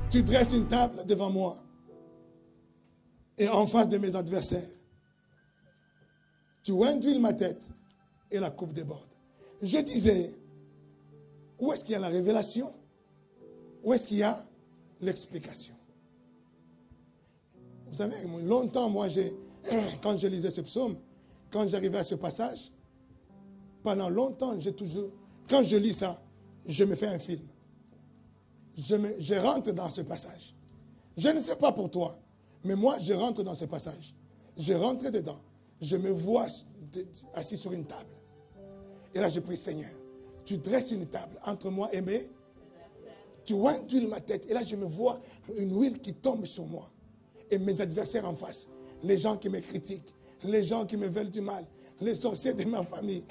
Tu dresses une table devant moi et en face de mes adversaires. Tu induis ma tête et la coupe déborde. Je disais, où est-ce qu'il y a la révélation? Où est-ce qu'il y a l'explication? Vous savez, longtemps, moi, quand je lisais ce psaume, quand j'arrivais à ce passage, pendant longtemps, quand je lis ça, je me fais un film. Je rentre dans ce passage. Je ne sais pas pour toi, mais moi, je rentre dans ce passage. Je rentre dedans. Je me vois assis sur une table. Et là, je prie, Seigneur, tu dresses une table entre moi et mes... Tu induis ma tête. Et là, je me vois une huile qui tombe sur moi. Et mes adversaires en face. Les gens qui me critiquent. Les gens qui me veulent du mal. Les sorciers de ma famille.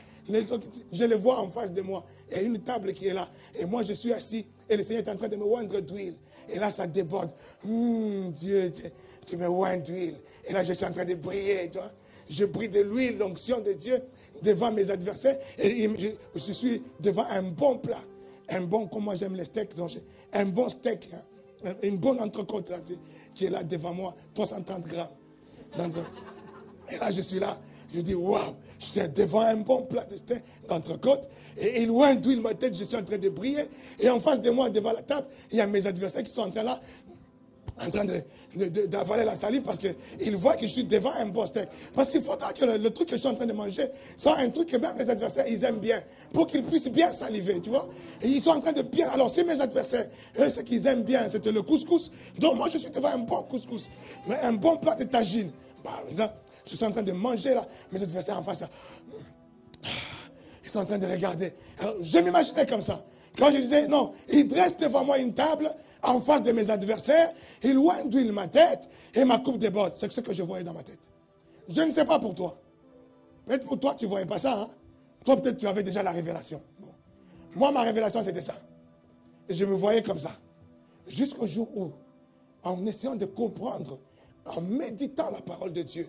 Je les vois en face de moi. Il y a une table qui est là. Et moi, je suis assis. Et le Seigneur est en train de me oindre d'huile. Et là, ça déborde. Dieu, tu me oins d'huile. Et là, je suis en train de briller. Tu vois? Je brille de l'huile, l'onction de Dieu devant mes adversaires. Et je suis devant un bon plat. Un bon, comme moi j'aime les steaks. Donc un bon steak. Hein, une bonne entrecôte là, qui est là devant moi. 330 grammes. Et là, je suis là. Je dis, waouh, je suis devant un bon plat de steak d'entrecôte. Et loin d'huile ma tête, je suis en train de briller. Et en face de moi, devant la table, il y a mes adversaires qui sont en train d'avaler la salive parce qu'ils voient que je suis devant un bon steak. Parce qu'il faudra que le truc que je suis en train de manger soit un truc que même mes adversaires, ils aiment bien. Pour qu'ils puissent bien saliver, tu vois. Et ils sont en train de bien... Alors, si mes adversaires, ce qu'ils aiment bien, c'était le couscous. Donc, moi, je suis devant un bon couscous. Mais un bon plat de tagine. Bah, là, je suis en train de manger, là. Mes adversaires en face, là, ils sont en train de regarder. Alors, je m'imaginais comme ça. Quand je disais, non, il dresse devant moi une table en face de mes adversaires, il induit ma tête et ma coupe déborde. C'est ce que je voyais dans ma tête. Je ne sais pas pour toi. Peut-être pour toi, tu ne voyais pas ça. Hein? Toi, peut-être tu avais déjà la révélation. Bon. Moi, ma révélation, c'était ça. Et je me voyais comme ça. Jusqu'au jour où, en essayant de comprendre, en méditant la parole de Dieu,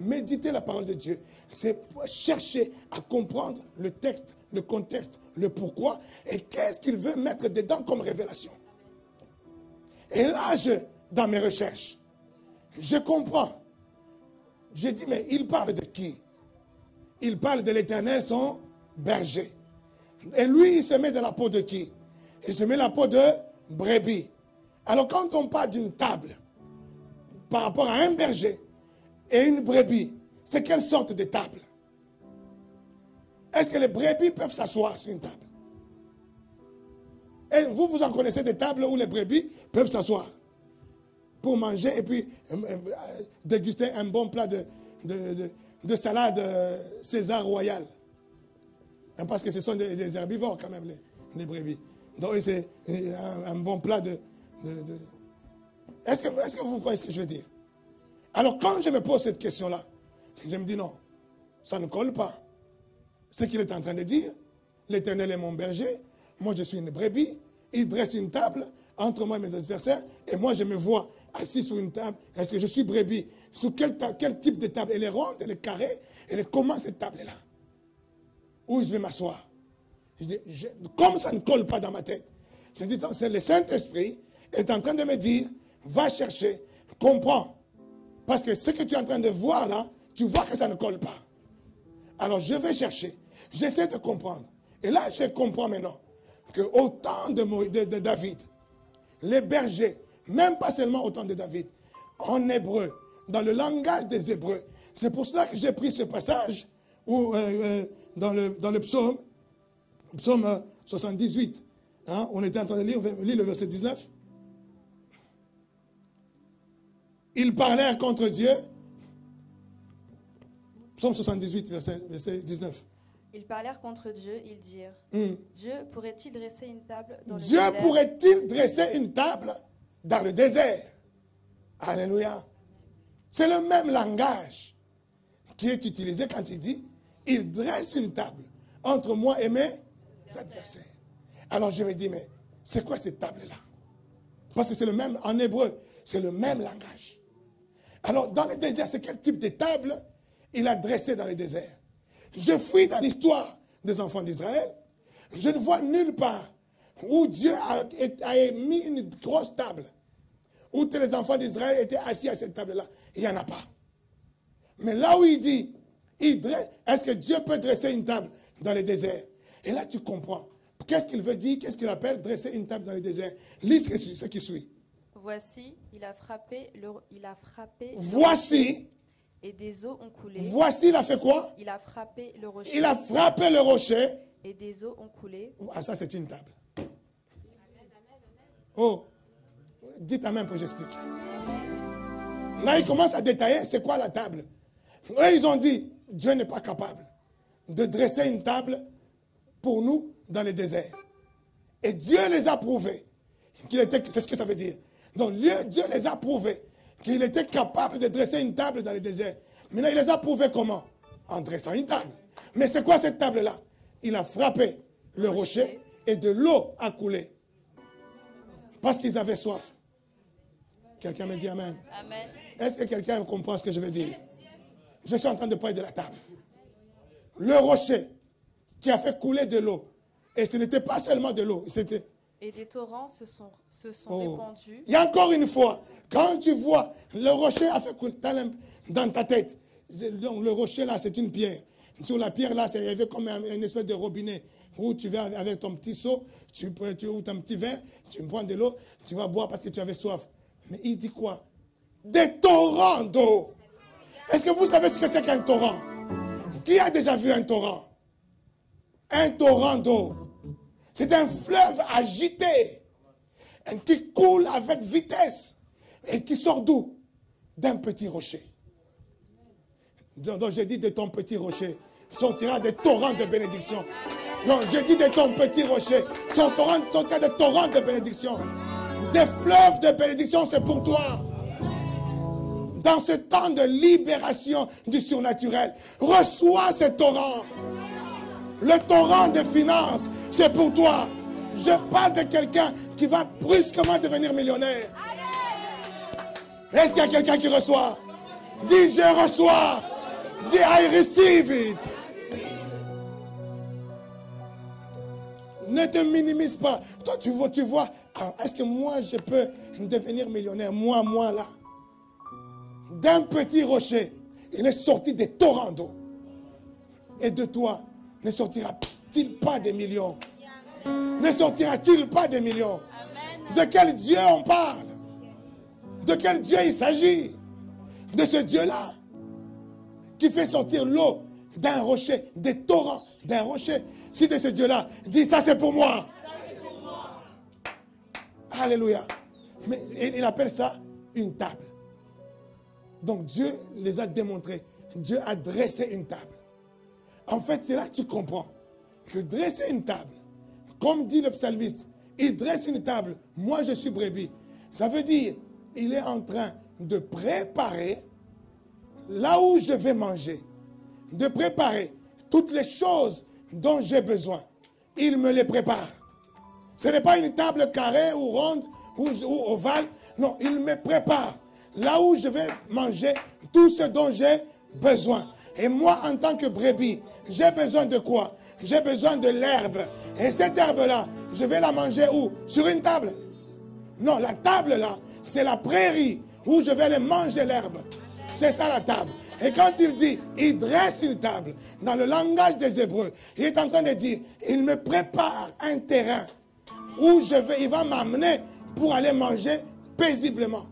méditer la parole de Dieu, c'est chercher à comprendre le texte, le contexte, le pourquoi et qu'est-ce qu'il veut mettre dedans comme révélation. Et là, dans mes recherches, je comprends. J'ai dit, mais il parle de qui? Il parle de l'Éternel, son berger. Et lui, il se met dans la peau de qui? Il se met dans la peau de brebis. Alors, quand on parle d'une table par rapport à un berger et une brebis, c'est quelle sorte de table? Est-ce que les brebis peuvent s'asseoir sur une table? Et vous en connaissez des tables où les brebis peuvent s'asseoir pour manger et puis déguster un bon plat de salade César royal. Parce que ce sont des herbivores quand même, les brebis. Donc c'est un bon plat Est-ce que vous voyez ce que je veux dire? Alors quand je me pose cette question-là, je me dis non, ça ne colle pas. Ce qu'il est en train de dire, l'Éternel est mon berger, moi je suis une brebis, il dresse une table entre moi et mes adversaires, et moi je me vois assis sur une table. Est-ce que je suis brebis? Sur quel type de table? Elle est ronde, elle est carrée, elle est comment cette table est là? Où je vais m'asseoir? Comme ça ne colle pas dans ma tête, je dis donc c'est le Saint-Esprit est en train de me dire, va chercher, comprends. Parce que ce que tu es en train de voir là, tu vois que ça ne colle pas. Alors je vais chercher, j'essaie de comprendre. Et là, je comprends maintenant qu'au temps de David, les bergers, même pas seulement au temps de David, en hébreu, dans le langage des Hébreux, c'est pour cela que j'ai pris ce passage où, dans le psaume 78, hein, on était en train de lire le verset 19. Ils parlèrent contre Dieu. Psaume 78, verset 19. Ils parlèrent contre Dieu, ils dirent, Dieu pourrait-il dresser une table dans le Dieu désert? pourrait-il dresser une table dans le désert? Alléluia. C'est le même langage qui est utilisé quand il dit, il dresse une table entre moi et mes adversaires. Alors je me dis, mais c'est quoi cette table-là? Parce que c'est le même, en hébreu, c'est le même langage. Alors dans le désert, c'est quel type de table il a dressé dans le désert? Je fouille dans l'histoire des enfants d'Israël. Je ne vois nulle part où Dieu a mis une grosse table où tous les enfants d'Israël étaient assis à cette table-là. Il n'y en a pas. Mais là où il dit, est-ce que Dieu peut dresser une table dans le désert? Et là, tu comprends. Qu'est-ce qu'il veut dire? Qu'est-ce qu'il appelle dresser une table dans le désert? Lis ce qui suit. Voici, il a frappé. Voici. Et des eaux ont coulé. Voici, il a fait quoi? Il a frappé le rocher. Il a frappé le rocher. Et des eaux ont coulé. Ah, ça, c'est une table. Oh, dites amen pour que j'explique. Là, il commence à détailler c'est quoi la table. Eux, ils ont dit, Dieu n'est pas capable de dresser une table pour nous dans le désert. Et Dieu les a prouvés qu'il était, c'est ce que ça veut dire. Donc Dieu les a prouvés qu'il était capable de dresser une table dans le désert. Maintenant, il les a prouvés comment? En dressant une table. Mais c'est quoi cette table-là? Il a frappé le rocher et de l'eau a coulé. Parce qu'ils avaient soif. Quelqu'un me dit amen. Amen. Est-ce que quelqu'un comprend ce que je veux dire? Je suis en train de parler de la table. Le rocher qui a fait couler de l'eau. Et ce n'était pas seulement de l'eau. Et des torrents se sont répandus. Il y a encore une fois, quand tu vois le rocher a fait couler dans ta tête. Donc le rocher là, c'est une pierre. Sur la pierre là, il y avait comme une espèce de robinet où tu vas avec ton petit seau, ou ton petit verre, tu prends de l'eau, tu vas boire parce que tu avais soif. Mais il dit quoi? Des torrents d'eau. Est-ce que vous savez ce que c'est qu'un torrent? Qui a déjà vu un torrent? Un torrent d'eau. C'est un fleuve agité qui coule avec vitesse et qui sort d'où? D'un petit rocher. Donc j'ai dit de ton petit rocher sortira des torrents de bénédiction. Non, j'ai dit de ton petit rocher sortira des torrents de bénédiction. Des fleuves de bénédiction, c'est pour toi. Dans ce temps de libération du surnaturel, reçois ce torrent. Le torrent de finances, c'est pour toi. Je parle de quelqu'un qui va brusquement devenir millionnaire. Est-ce qu'il y a quelqu'un qui reçoit? Dis, je reçois. Dis, I receive it. Ne te minimise pas. Toi, tu vois, est-ce que moi, je peux devenir millionnaire? Moi, là. D'un petit rocher, il est sorti des torrents d'eau. Et de toi, ne sortira-t-il pas des millions? Ne sortira-t-il pas des millions? De quel Dieu on parle? De quel Dieu il s'agit? De ce Dieu-là qui fait sortir l'eau d'un rocher, des torrents d'un rocher. Si de ce Dieu-là, dis ça c'est pour moi. Alléluia. Mais il appelle ça une table. Donc Dieu les a démontrés. Dieu a dressé une table. En fait, c'est là que tu comprends que dresser une table, comme dit le psalmiste, il dresse une table, moi je suis brebis. Ça veut dire, il est en train de préparer là où je vais manger, de préparer toutes les choses dont j'ai besoin. Il me les prépare. Ce n'est pas une table carrée ou ronde ou ovale. Non, il me prépare là où je vais manger tout ce dont j'ai besoin. Et moi, en tant que brebis, j'ai besoin de quoi? J'ai besoin de l'herbe. Et cette herbe-là, je vais la manger où? Sur une table? Non, la table là, c'est la prairie où je vais aller manger l'herbe. C'est ça la table. Et quand il dit, il dresse une table, dans le langage des Hébreux, il est en train de dire, il me prépare un terrain où il va m'amener pour aller manger paisiblement.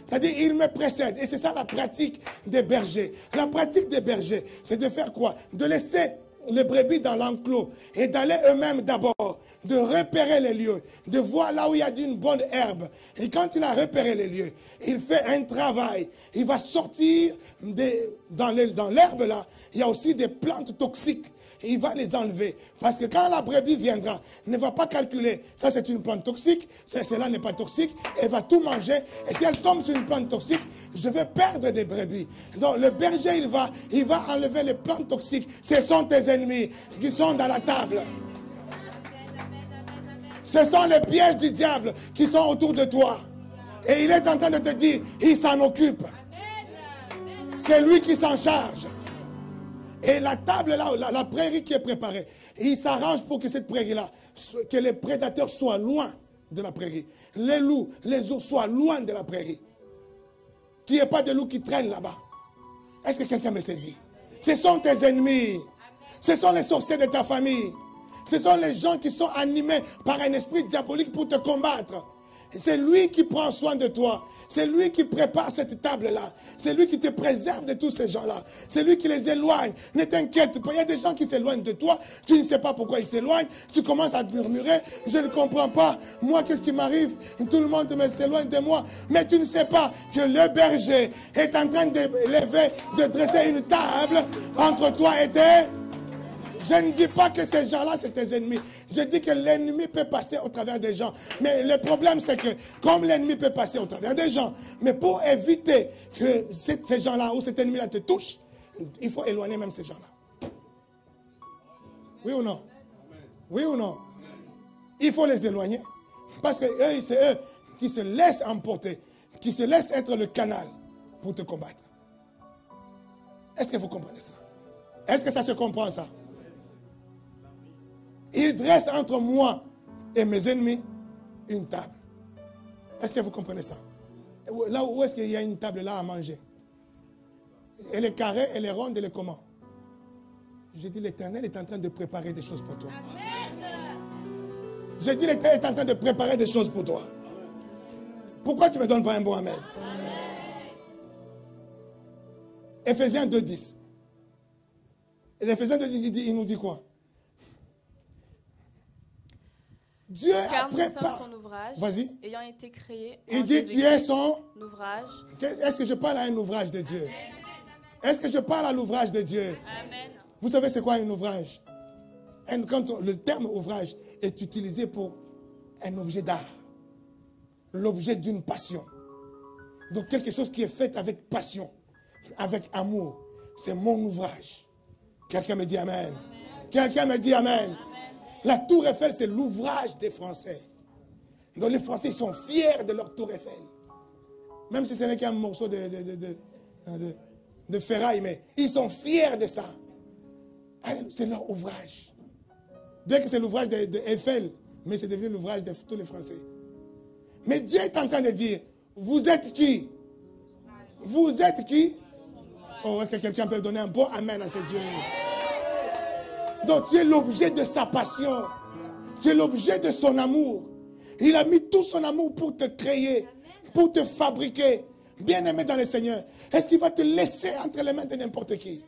C'est-à-dire, il me précède. Et c'est ça la pratique des bergers. La pratique des bergers, c'est de faire quoi? De laisser les brebis dans l'enclos et d'aller eux-mêmes d'abord, de repérer les lieux, de voir là où il y a une bonne herbe. Et quand il a repéré les lieux, il fait un travail. Il va sortir dans l'herbe là, il y a aussi des plantes toxiques. Il va les enlever. Parce que quand la brebis viendra, ne va pas calculer, ça c'est une plante toxique, celle-là n'est pas toxique, elle va tout manger. Et si elle tombe sur une plante toxique, je vais perdre des brebis. Donc le berger, il va enlever les plantes toxiques. Ce sont tes ennemis qui sont dans la table. Ce sont les pièges du diable qui sont autour de toi. Et il est en train de te dire, il s'en occupe. C'est lui qui s'en charge. Et la table là, la prairie qui est préparée, il s'arrange pour que cette prairie-là, que les prédateurs soient loin de la prairie. Les loups, les ours soient loin de la prairie. Qu'il n'y ait pas de loups qui traînent là-bas. Est-ce que quelqu'un me saisit? Ce sont tes ennemis. Ce sont les sorciers de ta famille. Ce sont les gens qui sont animés par un esprit diabolique pour te combattre. C'est lui qui prend soin de toi. C'est lui qui prépare cette table-là. C'est lui qui te préserve de tous ces gens-là. C'est lui qui les éloigne. Ne t'inquiète pas. Il y a des gens qui s'éloignent de toi. Tu ne sais pas pourquoi ils s'éloignent. Tu commences à murmurer. Je ne comprends pas. Moi, qu'est-ce qui m'arrive? Tout le monde s'éloigne de moi. Mais tu ne sais pas que le berger est en train de dresser une table entre toi et tes... Je ne dis pas que ces gens-là, c'est tes ennemis. Je dis que l'ennemi peut passer au travers des gens. Mais le problème, c'est que comme l'ennemi peut passer au travers des gens, mais pour éviter que ces gens-là ou cet ennemi-là te touche, il faut éloigner même ces gens-là. Oui ou non? Oui ou non? Il faut les éloigner. Parce que c'est eux qui se laissent emporter, qui se laissent être le canal pour te combattre. Est-ce que vous comprenez ça? Est-ce que ça se comprend, ça? Il dresse entre moi et mes ennemis une table. Est-ce que vous comprenez ça? Là où est-ce qu'il y a une table là à manger? Elle est carrée, elle est ronde, elle est comment? J'ai dit l'Éternel est en train de préparer des choses pour toi. J'ai dit l'Éternel est en train de préparer des choses pour toi. Pourquoi tu ne me donnes pas un bon amen? Éphésiens 2:10. Et Éphésiens 2:10, il nous dit quoi? Dieu a préparé son ouvrage, vas-y. ayant été créé. Il dit tu es son ouvrage. Est-ce que je parle à un ouvrage de Dieu? Est-ce que je parle à l'ouvrage de Dieu? Amen. Vous savez c'est quoi un ouvrage? Le terme ouvrage est utilisé pour un objet d'art. L'objet d'une passion. Donc quelque chose qui est fait avec passion, avec amour. C'est mon ouvrage. Quelqu'un me dit amen. Quelqu'un me dit amen. La tour Eiffel, c'est l'ouvrage des Français. Donc les Français sont fiers de leur tour Eiffel. Même si ce n'est qu'un morceau de ferraille, mais ils sont fiers de ça. C'est leur ouvrage. Bien que c'est l'ouvrage de Eiffel, mais c'est devenu l'ouvrage de tous les Français. Mais Dieu est en train de dire, vous êtes qui? Vous êtes qui? Oh, est-ce que quelqu'un peut donner un bon amen à ce Dieu? Donc tu es l'objet de sa passion. Tu es l'objet de son amour. Il a mis tout son amour pour te créer, pour te fabriquer. Bien-aimé dans le Seigneur, est-ce qu'il va te laisser entre les mains de n'importe qui?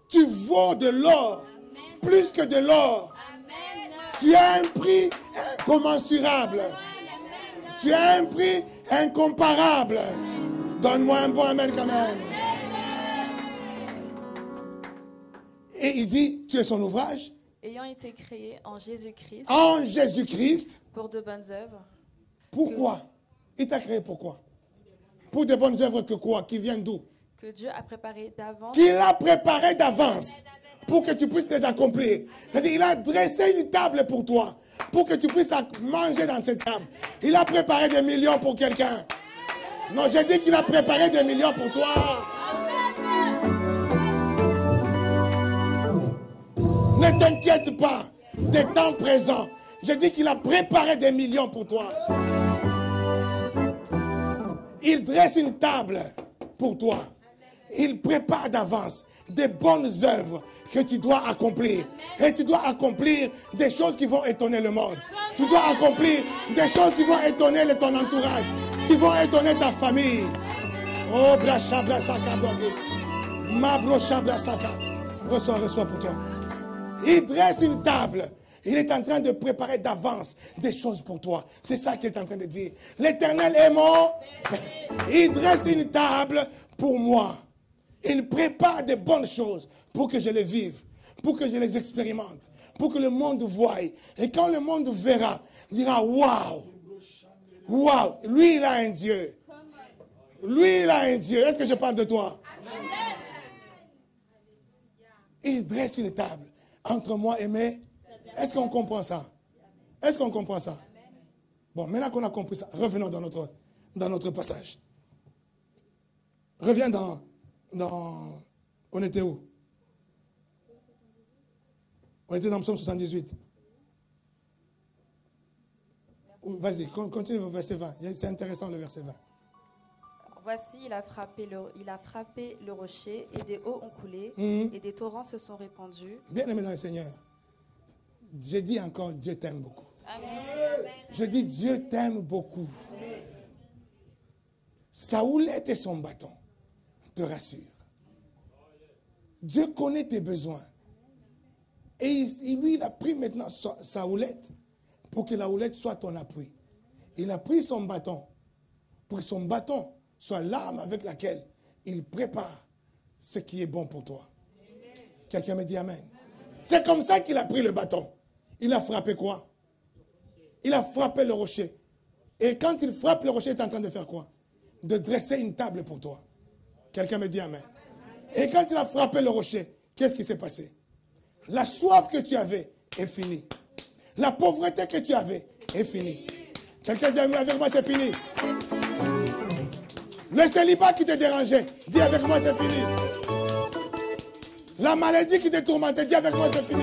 Tu vaux de l'or, plus que de l'or. Tu as un prix incommensurable. Tu as un prix incomparable. Donne-moi un bon amen quand même. Et il dit, tu es son ouvrage. Ayant été créé en Jésus-Christ. En Jésus-Christ. Pour de bonnes œuvres. Pourquoi? Il t'a créé pourquoi? Pour de bonnes œuvres que quoi? Qui viennent d'où? Que Dieu a préparé d'avance. Qu'il a préparé d'avance. Pour que tu puisses les accomplir. C'est-à-dire, il a dressé une table pour toi. Pour que tu puisses manger dans cette table. Il a préparé des millions pour quelqu'un. Non, j'ai dit qu'il a préparé des millions pour toi. Ne t'inquiète pas des temps présents. Je dis qu'il a préparé des millions pour toi. Il dresse une table pour toi. Il prépare d'avance des bonnes œuvres que tu dois accomplir. Et tu dois accomplir des choses qui vont étonner le monde. Tu dois accomplir des choses qui vont étonner ton entourage, qui vont étonner ta famille. Oh, bracha, brasaka, ma brocha, brasaka. Reçois pour toi. Il dresse une table. Il est en train de préparer d'avance des choses pour toi. C'est ça qu'il est en train de dire. L'Éternel est mon Père. Il dresse une table pour moi. Il prépare de bonnes choses pour que je les vive, pour que je les expérimente, pour que le monde voie. Et quand le monde verra, il dira, waouh, waouh, lui il a un Dieu. Lui il a un Dieu. Est-ce que je parle de toi? Il dresse une table entre moi et mes... Est-ce qu'on comprend ça? Est-ce qu'on comprend ça? Bon, maintenant qu'on a compris ça, revenons dans notre passage. Reviens dans... On était où? On était dans le psaume 78. Vas-y, continue au verset 20. C'est intéressant le verset 20. Voici, il a frappé le rocher, et des eaux ont coulé, et des torrents se sont répandus. Bien-aimé dans le Seigneur, je dis encore, Dieu t'aime beaucoup. Amen. Je dis, Dieu t'aime beaucoup. Sa houlette et son bâton te rassurent. Dieu connaît tes besoins. Et lui, il a pris maintenant sa houlette pour que la houlette soit ton appui. Il a pris son bâton pour que son bâton soit l'arme avec laquelle il prépare ce qui est bon pour toi. Quelqu'un me dit Amen. C'est comme ça qu'il a pris le bâton. Il a frappé quoi? Il a frappé le rocher. Et quand il frappe le rocher, il est en train de faire quoi? De dresser une table pour toi. Quelqu'un me dit Amen. Et quand il a frappé le rocher, qu'est-ce qui s'est passé? La soif que tu avais est finie. La pauvreté que tu avais est finie. Quelqu'un dit avec moi, c'est fini. Le célibat qui te dérangeait, dis avec moi, c'est fini. La maladie qui te tourmentait, dis avec moi, c'est fini.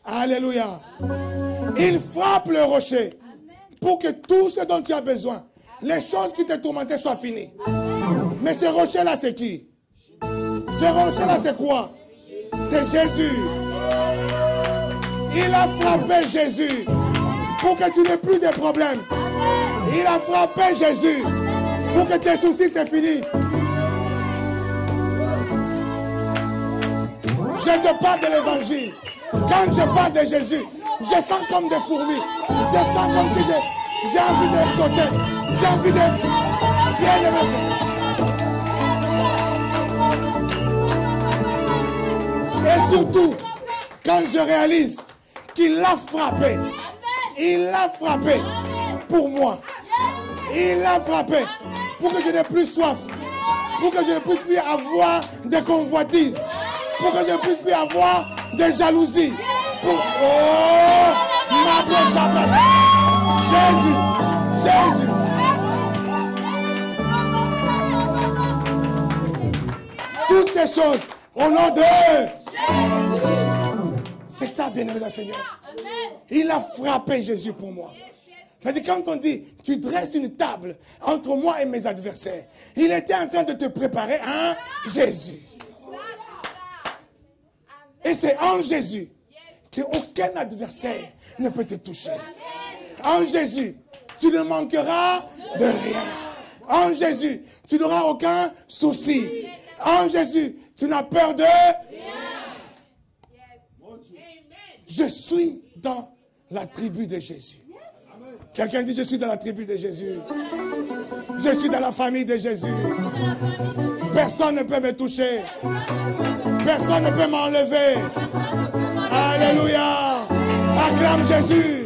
Alléluia. Il frappe le rocher pour que tout ce dont tu as besoin, les choses qui te tourmentaient soient finies. Mais ce rocher-là, c'est qui? Ce rocher-là, c'est quoi? C'est Jésus. Il a frappé Jésus pour que tu n'aies plus de problèmes. Il a frappé Jésus pour que tes soucis, c'est fini. Je te parle de l'évangile. Quand je parle de Jésus, je sens comme des fourmis. Je sens comme si j'ai envie de sauter. J'ai envie de bien aimer. Et surtout, quand je réalise qu'il l'a frappé, il l'a frappé pour moi. Il l'a frappé pour que je n'ai plus soif, pour que je ne puisse plus avoir de convoitises, pour que je ne puisse plus avoir de jalousie. Oh, ma bouche à Jésus, Jésus. Toutes ces choses au nom de c'est ça, bien-aimé dans le Seigneur. Il a frappé Jésus pour moi. C'est-à-dire, quand on dit, tu dresses une table entre moi et mes adversaires, il était en train de te préparer un Jésus. Et c'est en Jésus qu'aucun adversaire ne peut te toucher. En Jésus, tu ne manqueras de rien. En Jésus, tu n'auras aucun souci. En Jésus, tu n'as peur de rien. Je suis dans la tribu de Jésus. Quelqu'un dit, je suis dans la tribu de Jésus. Je suis dans la famille de Jésus. Personne ne peut me toucher. Personne ne peut m'enlever. Alléluia. Acclame Jésus.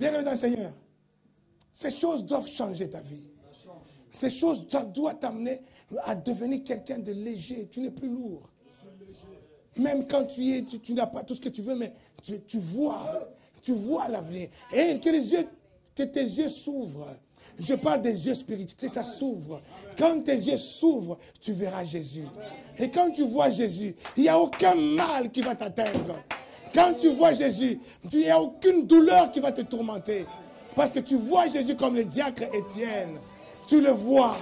Bien-aimé dans le Seigneur, ces choses doivent changer ta vie. Ces choses doivent t'amener à devenir quelqu'un de léger. Tu n'es plus lourd. Même quand tu n'as pas tout ce que tu veux, mais tu vois l'avenir. Et que tes yeux s'ouvrent. Je parle des yeux spirituels, ça s'ouvre. Quand tes yeux s'ouvrent, tu verras Jésus. Et quand tu vois Jésus, il n'y a aucun mal qui va t'atteindre. Quand tu vois Jésus, il n'y a aucune douleur qui va te tourmenter. Parce que tu vois Jésus comme le diacre Étienne. Tu le vois.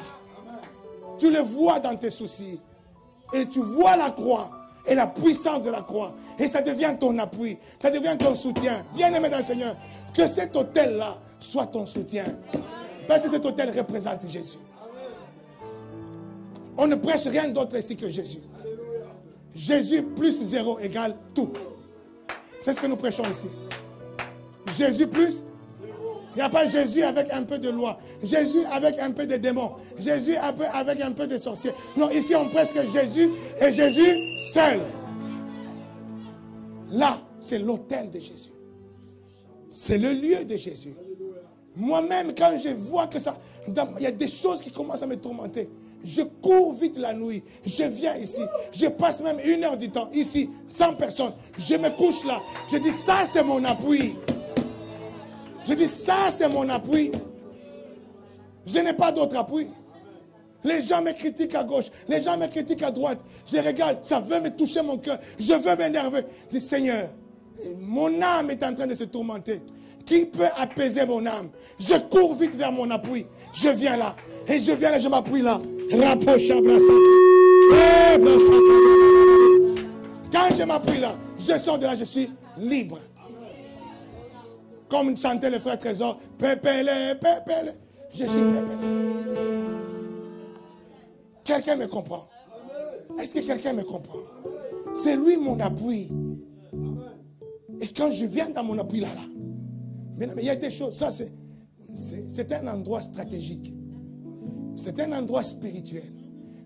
Tu le vois dans tes soucis. Et tu vois la croix et la puissance de la croix. Et ça devient ton appui. Ça devient ton soutien. Bien-aimé dans le Seigneur, que cet autel-là soit ton soutien. Parce que cet autel représente Jésus. On ne prêche rien d'autre ici que Jésus. Jésus plus 0 égale tout. C'est ce que nous prêchons ici. Jésus plus. Il n'y a pas Jésus avec un peu de loi. Jésus avec un peu de démons. Jésus avec un peu de sorciers. Non, ici on prêche que Jésus et Jésus seul. Là, c'est l'autel de Jésus. C'est le lieu de Jésus. Moi-même, quand je vois que ça, il y a des choses qui commencent à me tourmenter. Je cours vite la nuit. Je viens ici. Je passe même 1 heure du temps ici, sans personne. Je me couche là. Je dis, ça c'est mon appui. Je dis, ça c'est mon appui. Je n'ai pas d'autre appui. Les gens me critiquent à gauche, les gens me critiquent à droite. Je regarde, ça veut me toucher mon cœur. Je veux m'énerver. Je dis, Seigneur, mon âme est en train de se tourmenter. Qui peut apaiser mon âme? Je cours vite vers mon appui. Je viens là. Et je viens là, je m'appuie là. Quand je m'appuie là, je sors de là, je suis libre. Comme chantait le frère Trésor, pépélé, pépélé. Je suis pépélé. Quelqu'un me comprend? Est-ce que quelqu'un me comprend? C'est lui mon appui. Et quand je viens dans mon appui là, mais il y a des choses, ça c'est un endroit stratégique. C'est un endroit spirituel.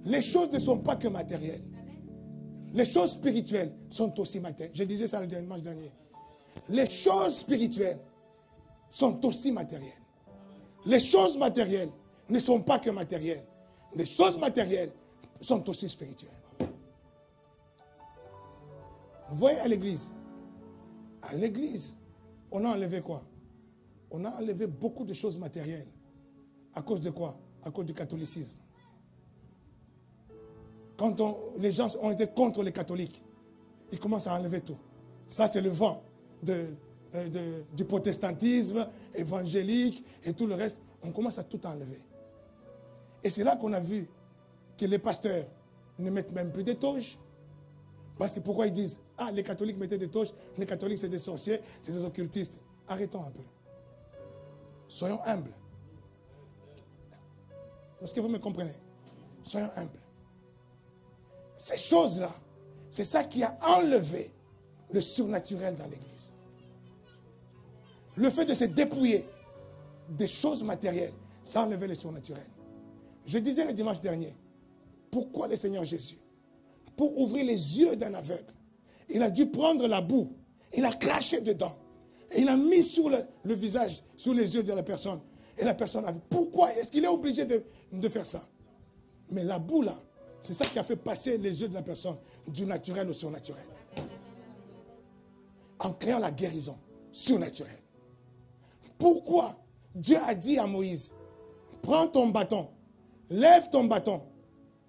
Les choses ne sont pas que matérielles. Les choses spirituelles sont aussi matérielles. Je disais ça le dimanche dernier. Les choses spirituelles sont aussi matérielles. Les choses matérielles ne sont pas que matérielles. Les choses matérielles sont aussi spirituelles. Vous voyez à l'église? À l'église, on a enlevé quoi? On a enlevé beaucoup de choses matérielles. À cause de quoi? À cause du catholicisme. Quand les gens ont été contre les catholiques, ils commencent à enlever tout. Ça, c'est le vent du protestantisme évangélique et tout le reste. On commence à tout enlever. Et c'est là qu'on a vu que les pasteurs ne mettent même plus des toges. Parce que pourquoi ils disent, ah, les catholiques mettaient des toges, les catholiques c'est des sorciers, c'est des occultistes. Arrêtons un peu. Soyons humbles. Est-ce que vous me comprenez? Soyons humbles. Ces choses-là, c'est ça qui a enlevé le surnaturel dans l'église. Le fait de se dépouiller des choses matérielles, ça a enlevé le surnaturel. Je disais le dimanche dernier, pourquoi le Seigneur Jésus, pour ouvrir les yeux d'un aveugle, il a dû prendre la boue, il a craché dedans, et il a mis sur le visage, sur les yeux de la personne. Et la personne a vu. Pourquoi est-ce qu'il est obligé de faire ça? Mais la boue là, c'est ça qui a fait passer les yeux de la personne du naturel au surnaturel. En créant la guérison surnaturelle. Pourquoi Dieu a dit à Moïse, prends ton bâton, lève ton bâton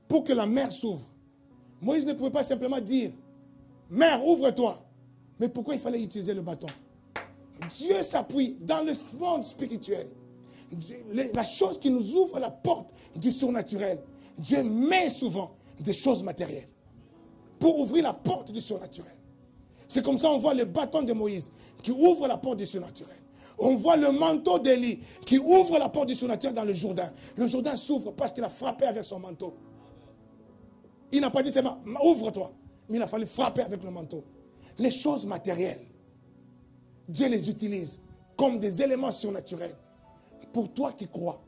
pour que la mer s'ouvre. Moïse ne pouvait pas simplement dire, mer, ouvre-toi. Mais pourquoi il fallait utiliser le bâton? Dieu s'appuie dans le monde spirituel. La chose qui nous ouvre la porte du surnaturel. Dieu met souvent des choses matérielles pour ouvrir la porte du surnaturel. C'est comme ça on voit le bâton de Moïse qui ouvre la porte du surnaturel. On voit le manteau d'Élie qui ouvre la porte du surnaturel dans le Jourdain. Le Jourdain s'ouvre parce qu'il a frappé avec son manteau. Il n'a pas dit seulement ouvre-toi, mais il a fallu frapper avec le manteau. Les choses matérielles, Dieu les utilise comme des éléments surnaturels. Pour toi qui crois,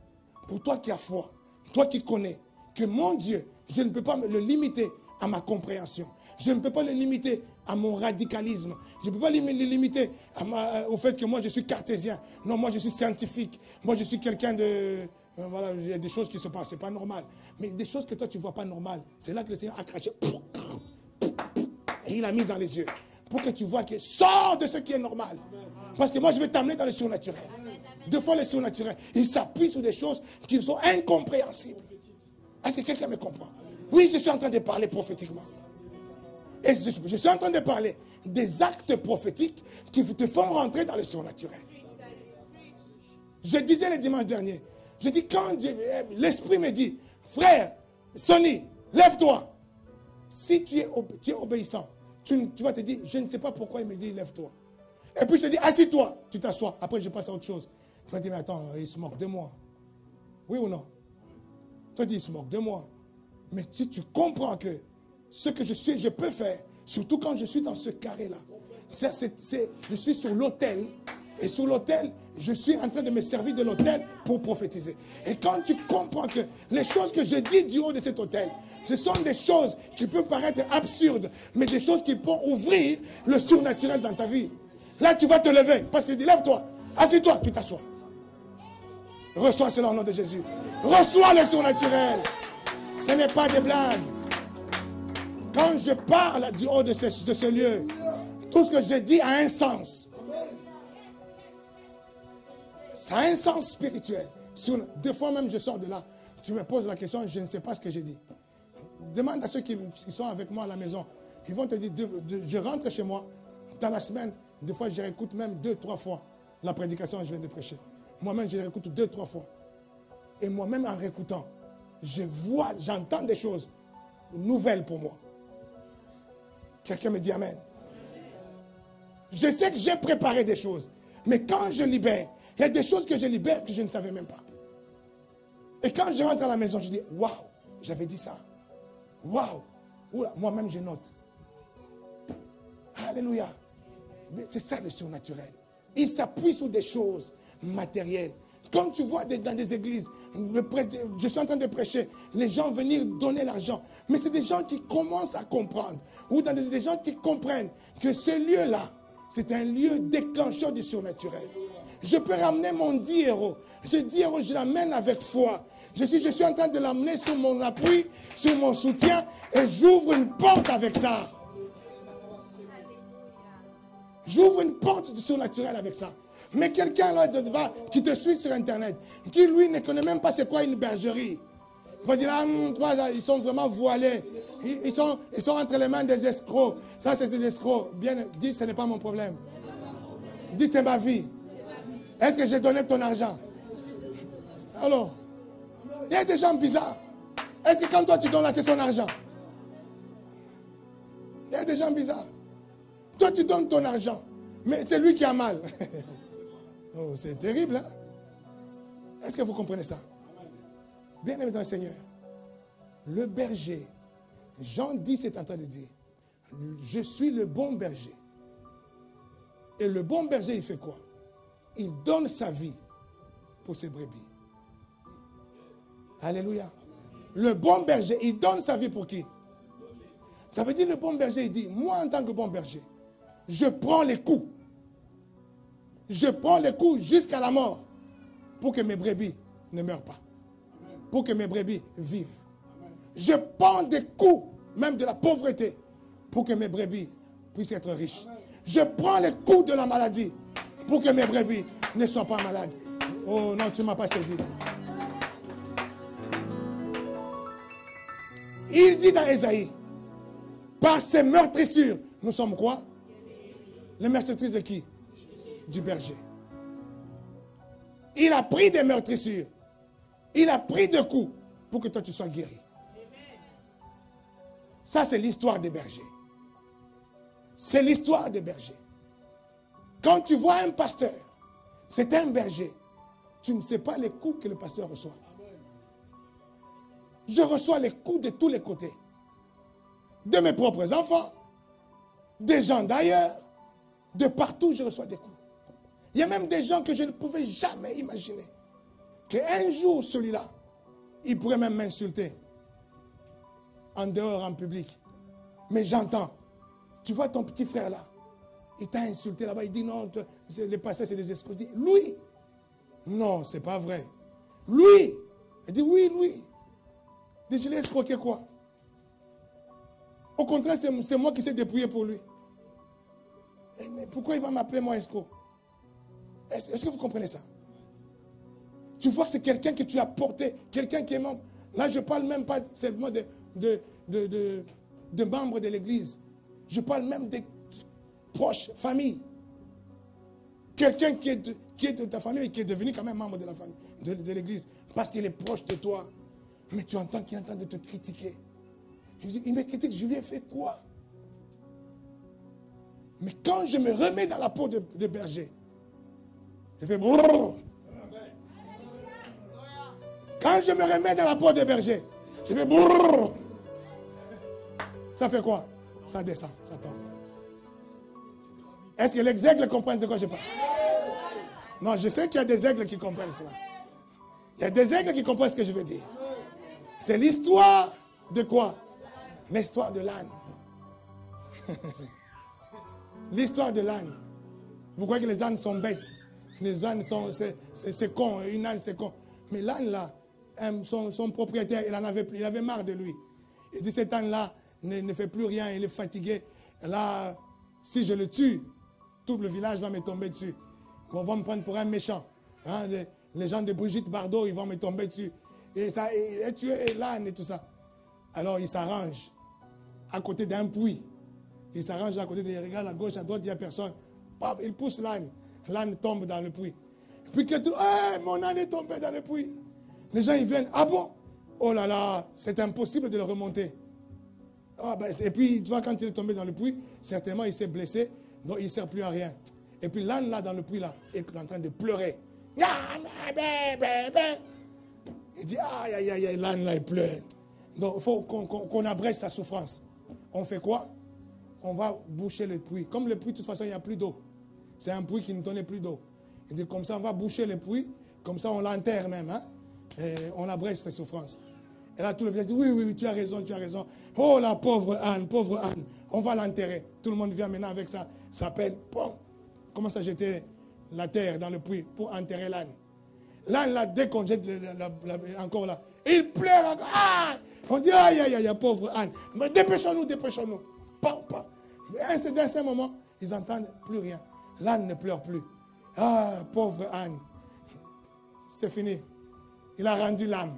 pour toi qui as foi, toi qui connais que mon Dieu, je ne peux pas le limiter à ma compréhension. Je ne peux pas le limiter à mon radicalisme. Je ne peux pas le limiter au fait que moi je suis cartésien. Non, moi je suis scientifique. Moi je suis quelqu'un de... voilà, il y a des choses qui se passent, c'est pas normal. Mais des choses que toi tu ne vois pas normales, c'est là que le Seigneur a craché. Et il a mis dans les yeux. Pour que tu vois que sors de ce qui est normal. Parce que moi je vais t'amener dans le surnaturel. Deux fois le surnaturel. Il s'appuie sur des choses qui sont incompréhensibles. Est-ce que quelqu'un me comprend? Oui, je suis en train de parler prophétiquement. Et je suis en train de parler des actes prophétiques qui te font rentrer dans le surnaturel. Je disais le dimanche dernier, je dis quand l'Esprit me dit, frère, Sonny, lève-toi. Si tu es obéissant, tu vas te dire, je ne sais pas pourquoi il me dit, lève-toi. Et puis je te dis, assis-toi, tu t'assois. Après je passe à autre chose. Tu vas dire, mais attends, il se moque de moi. Oui ou non? Tu vas dire, il se moque de moi. Mais si tu comprends que ce que je suis, je peux faire, surtout quand je suis dans ce carré-là. Je suis sur l'autel, et sur l'autel, je suis en train de me servir de l'autel pour prophétiser. Et quand tu comprends que les choses que je dis du haut de cet autel, ce sont des choses qui peuvent paraître absurdes, mais des choses qui peuvent ouvrir le surnaturel dans ta vie. Là, tu vas te lever, parce qu'il dit, lève-toi, assis-toi, tu t'assois. Reçois cela au nom de Jésus. Reçois le surnaturel. Ce n'est pas des blagues. Quand je parle du haut de ce lieu, tout ce que je dis a un sens. Ça a un sens spirituel. Deux fois même, je sors de là. Tu me poses la question, je ne sais pas ce que j'ai dit. Demande à ceux qui sont avec moi à la maison. Ils vont te dire, je rentre chez moi, dans la semaine, des fois je réécoute même 2-3 fois la prédication que je viens de prêcher. Moi-même, je réécoute 2-3 fois. Et moi-même, en réécoutant, je vois, j'entends des choses nouvelles pour moi. Quelqu'un me dit Amen. Je sais que j'ai préparé des choses. Mais quand je libère, il y a des choses que je libère que je ne savais même pas. Et quand je rentre à la maison, je dis, waouh, j'avais dit ça. Waouh. Moi-même, je note. Alléluia. Mais c'est ça le surnaturel. Il s'appuie sur des choses matérielles. Quand tu vois dans des églises, je suis en train de prêcher, les gens venir donner l'argent. Mais c'est des gens qui commencent à comprendre. Ou dans des gens qui comprennent que ce lieu-là, c'est un lieu déclencheur du surnaturel. Je peux ramener mon 10 euros. Ce 10 euros, je l'amène avec foi. Je suis en train de l'amener sur mon appui, sur mon soutien, et j'ouvre une porte avec ça. J'ouvre une porte du surnaturel avec ça. Mais quelqu'un là qui te suit sur Internet, qui lui ne connaît même pas c'est quoi une bergerie, il va dire, ils sont vraiment voilés. Ils sont entre les mains des escrocs. Ça, c'est des escrocs. Bien, dis, ce n'est pas mon problème. Dis, c'est ma vie. Est-ce que j'ai donné ton argent? Alors, il y a des gens bizarres. Est-ce que quand toi tu donnes là, c'est son argent? Il y a des gens bizarres. Toi, tu donnes ton argent, mais c'est lui qui a mal. Oh, c'est terrible, hein? Est-ce que vous comprenez ça? Bien aimé dans le Seigneur, le berger, Jean 10 est en train de dire, je suis le bon berger. Et le bon berger, il fait quoi? Il donne sa vie pour ses brebis. Alléluia. Le bon berger, il donne sa vie pour qui? Ça veut dire le bon berger, il dit, moi en tant que bon berger, je prends les coups. Je prends les coups jusqu'à la mort pour que mes brebis ne meurent pas. Pour que mes brebis vivent. Je prends des coups, même de la pauvreté, pour que mes brebis puissent être riches. Je prends les coups de la maladie pour que mes brebis ne soient pas malades. Oh non, tu ne m'as pas saisi. Il dit dans Ésaïe, par ces meurtrissures, nous sommes quoi? Les meurtrissures de qui? Du berger. Il a pris des meurtrissures. Il a pris des coups pour que toi tu sois guéri. Ça, c'est l'histoire des bergers. C'est l'histoire des bergers. Quand tu vois un pasteur, c'est un berger. Tu ne sais pas les coups que le pasteur reçoit. Je reçois les coups de tous les côtés. De mes propres enfants, des gens d'ailleurs, de partout je reçois des coups. Il y a même des gens que je ne pouvais jamais imaginer qu'un jour celui-là, il pourrait même m'insulter en dehors, en public. Mais j'entends, tu vois ton petit frère là, il t'a insulté là-bas, il dit non, les pasteurs c'est des escrocs. Je dis, lui, non, c'est pas vrai. Lui, il dit oui, lui. Il dit, je l'ai escroqué quoi? Au contraire, c'est moi qui s'est dépouillé pour lui. Mais pourquoi il va m'appeler moi escroc? Est-ce que vous comprenez ça? Tu vois que c'est quelqu'un que tu as porté, quelqu'un qui est membre. Là, je ne parle même pas seulement de membres de l'église. Je parle même des proches, famille. Quelqu'un qui est de ta famille et qui est devenu quand même membre de la famille, de l'église, parce qu'il est proche de toi. Mais tu entends qu'il est en train de te critiquer. Je dis, il me critique, je lui ai fait quoi? Mais quand je me remets dans la peau de berger, je fais brrr. Quand je me remets dans la peau de berger, je fais brrr. Ça fait quoi? Ça descend, ça tombe. Est-ce que les aigles comprennent de quoi je parle? Non, je sais qu'il y a des aigles qui comprennent cela. Il y a des aigles qui comprennent ce que je veux dire. C'est l'histoire de quoi? L'histoire de l'âne. L'histoire de l'âne. Vous croyez que les ânes sont bêtes? Les ânes sont, c'est con, une âne c'est con. Mais l'âne là, son propriétaire, il en avait plus, il avait marre de lui. Il dit, cet âne là ne fait plus rien, il est fatigué. Là, si je le tue, tout le village va me tomber dessus. On va me prendre pour un méchant. Hein, les gens de Brigitte Bardot, ils vont me tomber dessus. Et ça, il a tué l'âne et tout ça. Alors il s'arrange à côté d'un puits. Il s'arrange à côté des regards à gauche, à droite, il n'y a personne. Paf, il pousse l'âne. L'âne tombe dans le puits. Puis que tout, hey, mon âne est tombé dans le puits. Les gens ils viennent, ah bon? Oh là là, c'est impossible de le remonter. Ah ben, et puis, tu vois, quand il est tombé dans le puits, certainement il s'est blessé, donc il ne sert plus à rien. Et puis l'âne là dans le puits là, est en train de pleurer. Il dit, aïe, aïe, aïe, l'âne là, il pleure. Donc il faut qu'on abrège sa souffrance. On fait quoi? On va boucher le puits. Comme le puits, de toute façon, il n'y a plus d'eau. C'est un puits qui ne donnait plus d'eau. Il dit, comme ça, on va boucher le puits, comme ça, on l'enterre même. Hein? Et on abrège sa souffrance. Et là, tout le village dit, oui, oui, oui, tu as raison, tu as raison. Oh, la pauvre Anne, on va l'enterrer. Tout le monde vient maintenant avec sa pelle. Bon, commence à jeter la terre dans le puits pour enterrer l'âne. L'âne, là, dès qu'on jette encore là, il pleure encore. Ah! On dit, aïe, aïe, aïe, pauvre Anne. Mais dépêchons-nous, dépêchons-nous. Dans ce moment, ils n'entendent plus rien. L'âne ne pleure plus. Ah, pauvre Anne. C'est fini. Il a rendu l'âme.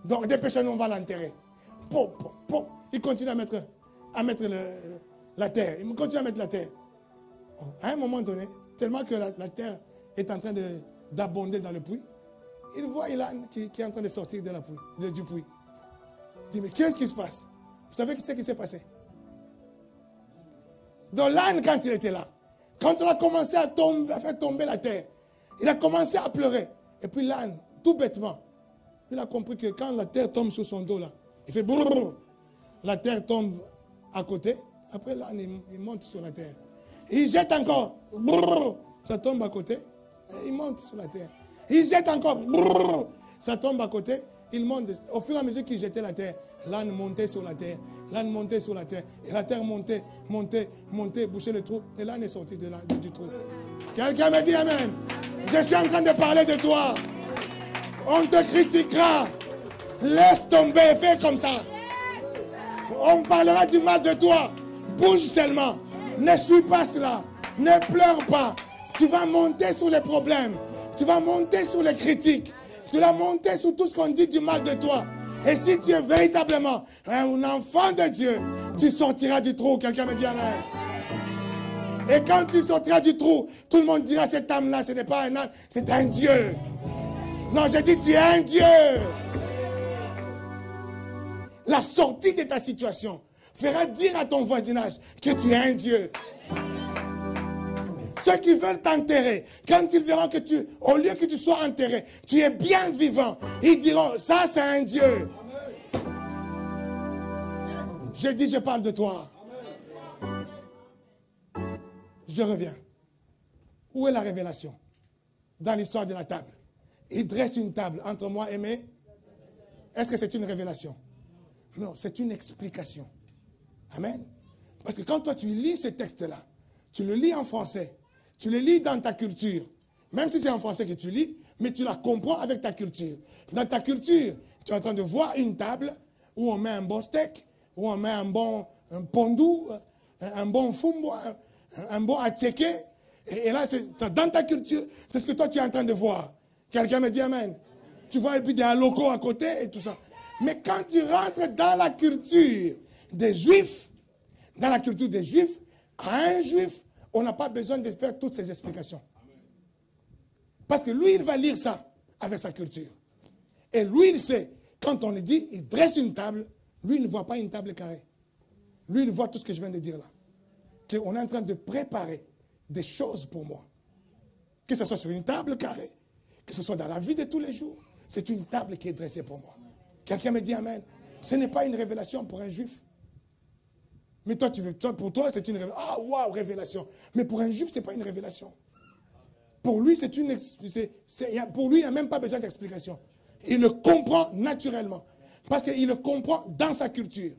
Donc, dépêchons-nous, on va l'enterrer. Il continue à mettre la terre. Il continue à mettre la terre. À un moment donné, tellement que la terre est en train d'abonder dans le puits, il voit l'âne qui est en train de sortir de du puits. Il dit, mais qu'est-ce qui se passe? Vous savez ce qui s'est passé? Donc l'âne, quand il était là, quand on a commencé à faire tomber la terre, il a commencé à pleurer. Et puis l'âne, tout bêtement, il a compris que quand la terre tombe sur son dos là, il fait brrr, la terre tombe à côté. Après l'âne, il monte sur la terre. Il jette encore, brrr, ça tombe à côté. Et il monte sur la terre. Il jette encore, brrr, ça tombe à côté. Il monte. Au fur et à mesure qu'il jetait la terre, l'âne montait sur la terre. L'âne montait sur la terre. Et la terre montait, bouchait le trou. Et l'âne est sorti du trou. Quelqu'un me dit amen. Je suis en train de parler de toi. On te critiquera. Laisse tomber, fais comme ça. On parlera du mal de toi. Bouge seulement. Ne suis pas cela. Ne pleure pas. Tu vas monter sur les problèmes. Tu vas monter sur les critiques. Tu vas monter sur tout ce qu'on dit du mal de toi. Et si tu es véritablement un enfant de Dieu, tu sortiras du trou. Quelqu'un me dit amen. Et quand tu sortiras du trou, tout le monde dira, cette âme-là, ce n'est pas un âme, c'est un Dieu. Non, j'ai dit, tu es un Dieu. La sortie de ta situation fera dire à ton voisinage que tu es un Dieu. Ceux qui veulent t'enterrer, quand ils verront que au lieu que tu sois enterré, tu es bien vivant, ils diront, ça c'est un Dieu. J'ai dit, je parle de toi. Je reviens. Où est la révélation? Dans l'histoire de la table. Il dresse une table entre moi et mes. Est-ce que c'est une révélation? Non, c'est une explication. Amen. Parce que quand toi tu lis ce texte-là, tu le lis en français, tu le lis dans ta culture, même si c'est en français que tu lis, mais tu la comprends avec ta culture. Dans ta culture, tu es en train de voir une table où on met un bon steak, où on met un pondou, un bon fumbo, un bon attiéké. Et là, dans ta culture, c'est ce que toi tu es en train de voir. Quelqu'un me dit amen. Tu vois, et puis des locaux à côté et tout ça. Mais quand tu rentres dans la culture des Juifs, à un Juif, on n'a pas besoin de faire toutes ces explications. Parce que lui, il va lire ça avec sa culture. Et lui, il sait, quand on le dit, il dresse une table, lui, il ne voit pas une table carrée. Lui, il voit tout ce que je viens de dire là. Qu'on est en train de préparer des choses pour moi. Que ce soit sur une table carrée, que ce soit dans la vie de tous les jours, c'est une table qui est dressée pour moi. Quelqu'un me dit amen. Ce n'est pas une révélation pour un Juif. Mais pour toi, c'est une révélation. Ah, waouh, révélation. Mais pour un Juif, ce n'est pas une révélation. Pour lui, pour lui, il n'y a même pas besoin d'explication. Il le comprend naturellement. Parce qu'il le comprend dans sa culture.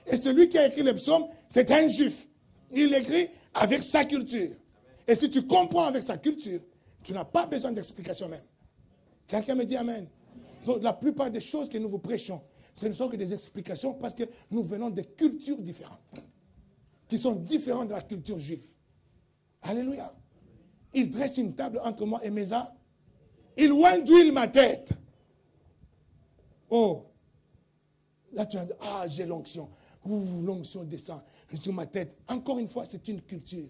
Et celui qui a écrit le psaume, c'est un Juif. Il l'écrit avec sa culture. Et si tu comprends avec sa culture, tu n'as pas besoin d'explication même. Quelqu'un me dit amen. Donc la plupart des choses que nous vous prêchons, ce ne sont que des explications parce que nous venons de cultures différentes. Qui sont différentes de la culture juive. Alléluia. Il dresse une table entre moi et mes âmes. Il oint d'huile ma tête. Oh, là tu as dit, ah, j'ai l'onction. Ouh, l'onction descend sur ma tête. Encore une fois, c'est une culture.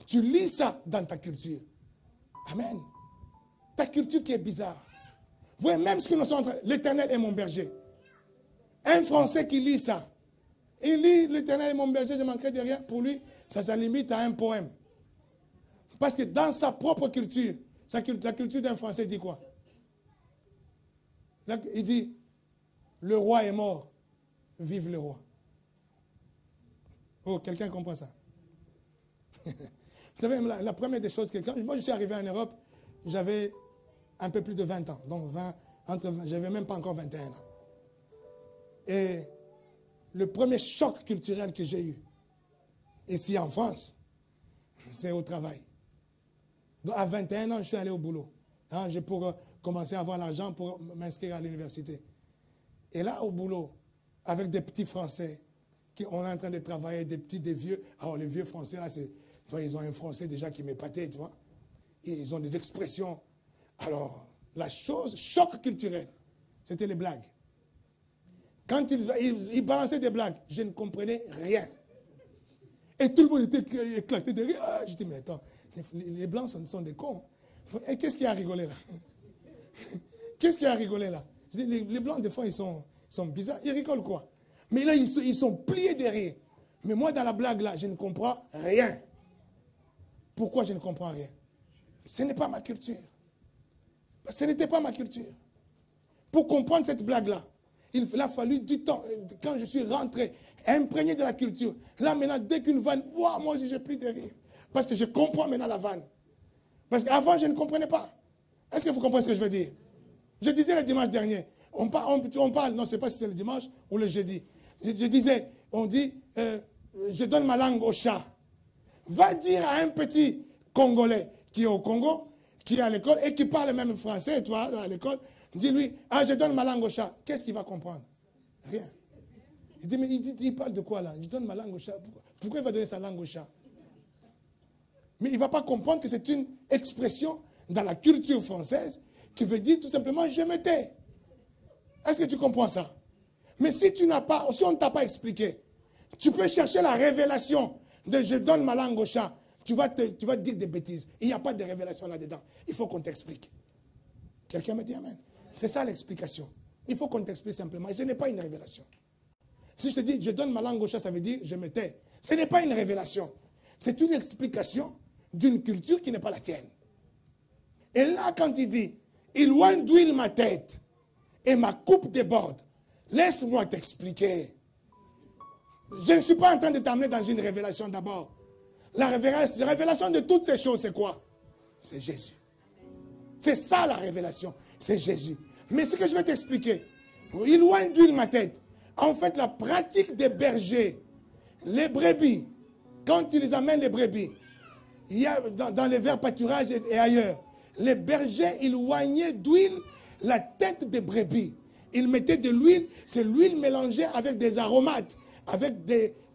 Tu lis ça dans ta culture. Amen. Ta culture qui est bizarre. Vous voyez, même ce que nous sommes en train, l'Éternel est mon berger. Un Français qui lit ça, il lit l'Éternel est mon berger, je manquerai de rien. Pour lui, ça limite à un poème. Parce que dans sa propre culture, la culture d'un Français dit quoi? Il dit, le roi est mort, vive le roi. Oh, quelqu'un comprend ça? Vous savez, la première des choses, moi je suis arrivé en Europe, j'avais un peu plus de 20 ans. Donc j'avais même pas encore 21 ans. Et le premier choc culturel que j'ai eu, ici en France, c'est au travail. Donc à 21 ans, je suis allé au boulot. Hein, pour commencer à avoir l'argent pour m'inscrire à l'université. Et là, au boulot, avec des petits Français, on est en train de travailler, des petits, des vieux. Alors les vieux Français, là, ils ont un Français déjà qui m'épatait, tu vois. Et ils ont des expressions. Alors, la chose, choc culturel, c'était les blagues. Quand ils balançaient des blagues, je ne comprenais rien. Et tout le monde était éclaté de rire. Ah, je dis, mais attends, les Blancs sont des cons. Et qu'est-ce qui a rigolé là? Qu'est-ce qui a rigolé là? Je dis, les Blancs, des fois, ils sont bizarres. Ils rigolent quoi? Mais là, ils sont pliés de rire. Mais moi, dans la blague là, je ne comprends rien. Pourquoi je ne comprends rien? Ce n'est pas ma culture. Ce n'était pas ma culture. Pour comprendre cette blague-là, il a fallu du temps. Quand je suis rentré, imprégné de la culture, là maintenant, dès qu'une vanne, wow, moi aussi j'ai pris de rire. Parce que je comprends maintenant la vanne. Parce qu'avant, je ne comprenais pas. Est-ce que vous comprenez ce que je veux dire? Je disais le dimanche dernier, on parle, non, je ne sais pas si c'est le dimanche ou le jeudi. Je disais, on dit, je donne ma langue au chat. Va dire à un petit Congolais qui est au Congo, qui est à l'école et qui parle même français, tu vois, à l'école, dis-lui, ah, je donne ma langue au chat. Qu'est-ce qu'il va comprendre? Rien. Il dit, mais il parle de quoi là? Je donne ma langue au chat. Pourquoi il va donner sa langue au chat? Mais il ne va pas comprendre que c'est une expression dans la culture française qui veut dire tout simplement, je me tais. Est-ce que tu comprends ça? Mais si on ne t'a pas expliqué, tu peux chercher la révélation de je donne ma langue au chat. Tu vas dire des bêtises. Il n'y a pas de révélation là-dedans. Il faut qu'on t'explique. Quelqu'un me dit amen. C'est ça l'explication. Il faut qu'on t'explique simplement. Et ce n'est pas une révélation. Si je te dis je donne ma langue au chat, ça veut dire je me tais. Ce n'est pas une révélation. C'est une explication d'une culture qui n'est pas la tienne. Et là, quand il dit il loin d'huile ma tête et ma coupe déborde, laisse-moi t'expliquer. Je ne suis pas en train de t'amener dans une révélation d'abord. La révélation de toutes ces choses, c'est quoi? C'est Jésus. C'est ça la révélation. C'est Jésus. Mais ce que je vais t'expliquer, il loin d'huile ma tête. En fait, la pratique des bergers, les brebis, quand ils amènent les brebis, il y a dans les verts pâturages et ailleurs, les bergers, ils oignaient d'huile la tête des brebis. Ils mettaient de l'huile, c'est l'huile mélangée avec des aromates, avec